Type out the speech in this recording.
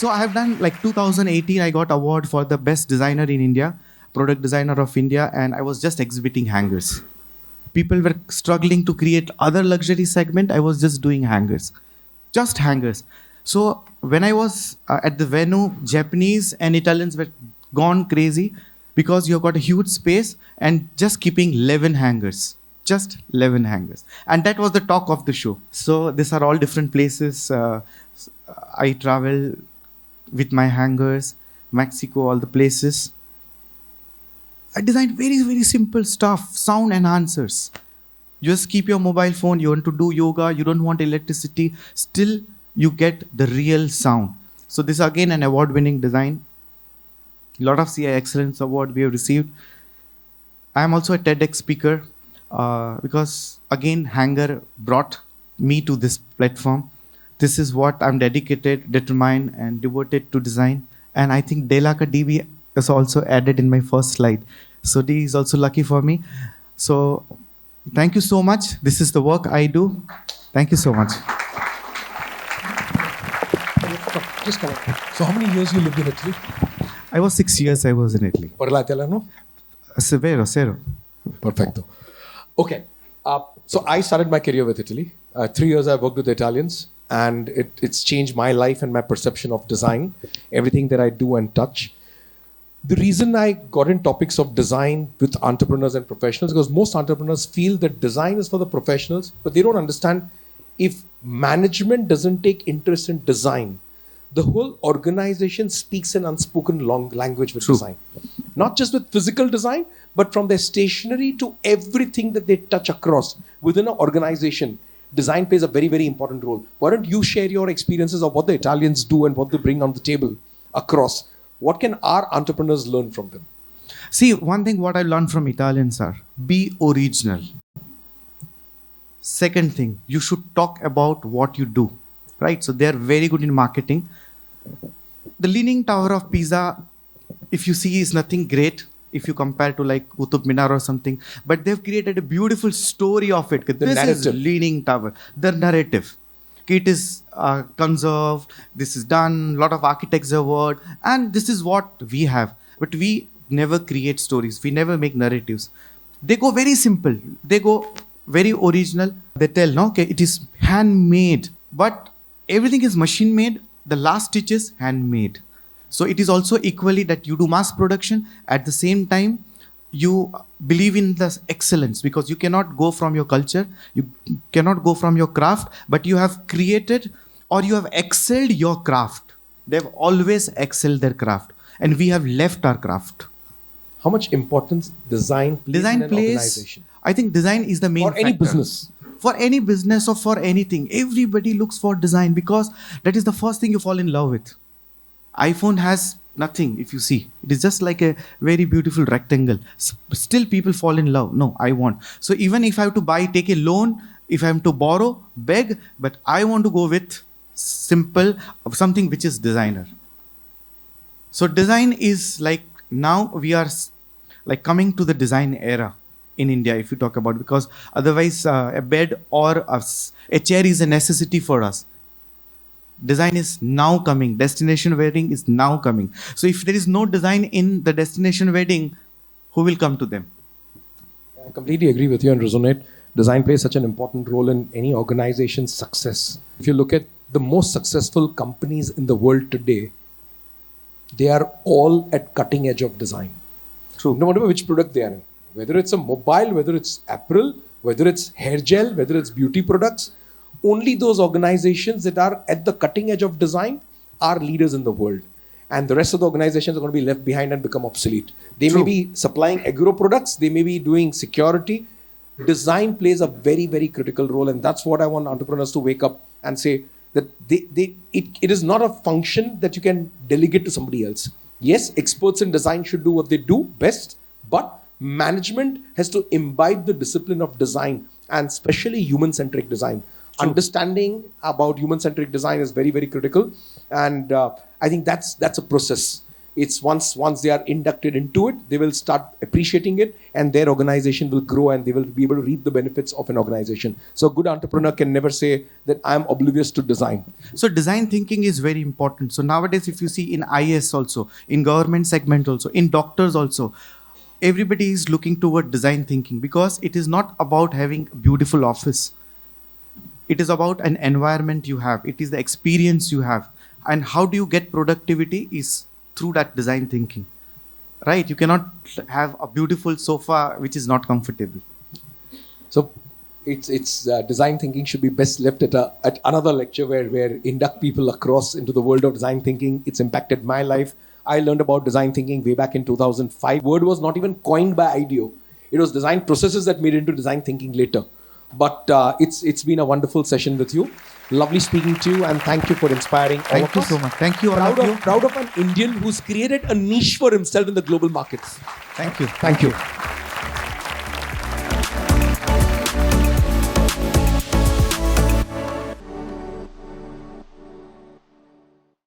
So I have done like 2018, I got award for the best designer in India, product designer of India, and I was just exhibiting hangers. People were struggling to create other luxury segment. I was just doing hangers, just hangers. So when I was at the venue, Japanese and Italians were gone crazy because you've got a huge space and just keeping 11 hangers, just 11 hangers. And that was the talk of the show. So these are all different places. I travel with my hangers, Mexico, all the places. I designed very, very simple stuff, sound enhancers. Just keep your mobile phone, you want to do yoga, you don't want electricity, still you get the real sound. So this is again an award-winning design. A lot of CI Excellence Award we have received. I am also a TEDx speaker because again, hanger brought me to this platform. This is what I'm dedicated, determined, and devoted to design. And I think Della ka DB is also added in my first slide. So D is also lucky for me. So thank you so much. This is the work I do. Thank you so much. Just come on. So how many years you lived in Italy? I was 6 years I was in Italy. Parla italiano? Zero. Perfecto. Okay. So I started my career with Italy. 3 years I worked with the Italians, and it's changed my life and my perception of design, everything that I do and touch. The reason I got in topics of design with entrepreneurs and professionals, because most entrepreneurs feel that design is for the professionals, but they don't understand if management doesn't take interest in design, the whole organization speaks an unspoken language with design. Not just with physical design, but from their stationery to everything that they touch across within an organization. Design plays a very, very important role. Why don't you share your experiences of what the Italians do and what they bring on the table across? What can our entrepreneurs learn from them? See, one thing what I learned from Italians are, be original. Second thing, you should talk about what you do, right? So they're very good in marketing. The Leaning Tower of Pisa, if you see, is nothing great if you compare to like Qutub Minar or something, but they've created a beautiful story of it. This is Leaning Tower, the narrative. It is conserved, this is done, a lot of architects have worked, and this is what we have. But we never create stories, we never make narratives. They go very simple, they go very original. They tell, no, okay, it is handmade, but everything is machine made, the last stitch is handmade. So it is also equally that you do mass production, at the same time, you believe in the excellence, because you cannot go from your culture, you cannot go from your craft, but you have created or you have excelled your craft. They've always excelled their craft, and we have left our craft. How much importance design plays in an organization? I think design is the main factor. For any business. For any business or for anything, everybody looks for design because that is the first thing you fall in love with. iPhone has nothing, if you see. It is just like a very beautiful rectangle. Still people fall in love. No, I want. So even if I have to take a loan, if I have to borrow, beg, but I want to go with simple, something which is designer. So design is like, now we are like coming to the design era in India, if you talk about, because otherwise a bed or a chair is a necessity for us. Design is now coming. Destination wedding is now coming. So if there is no design in the destination wedding, who will come to them? I completely agree with you and resonate. Design plays such an important role in any organization's success. If you look at the most successful companies in the world today, they are all at cutting edge of design. True. No matter which product they are in. Whether it's a mobile, whether it's apparel, whether it's hair gel, whether it's beauty products, only those organizations that are at the cutting edge of design are leaders in the world. And the rest of the organizations are going to be left behind and become obsolete. They may be supplying agro products, they may be doing security. Design plays a very, very critical role. And that's what I want entrepreneurs to wake up and say, that it is not a function that you can delegate to somebody else. Yes, experts in design should do what they do best, but management has to imbibe the discipline of design, and especially human-centric design. True. Understanding about human-centric design is very, very critical. And I think that's a process. It's once they are inducted into it, they will start appreciating it, and their organization will grow, and they will be able to reap the benefits of an organization. So a good entrepreneur can never say that I'm oblivious to design. So design thinking is very important. So nowadays, if you see in IS also, in government segment also, in doctors also, everybody is looking toward design thinking, because it is not about having a beautiful office. It is about an environment you have. It is the experience you have. And how do you get productivity is through that design thinking, right? You cannot have a beautiful sofa which is not comfortable. So it's design thinking should be best left at another lecture where induct people across into the world of design thinking. It's impacted my life. I learned about design thinking way back in 2005. Word was not even coined by IDEO. It was design processes that made it into design thinking later. But it's been a wonderful session with you. Lovely speaking to you, and thank you for inspiring all of us. Thank you so much. Thank you, all of you. Proud of an Indian who's created a niche for himself in the global markets. Thank you. Thank you.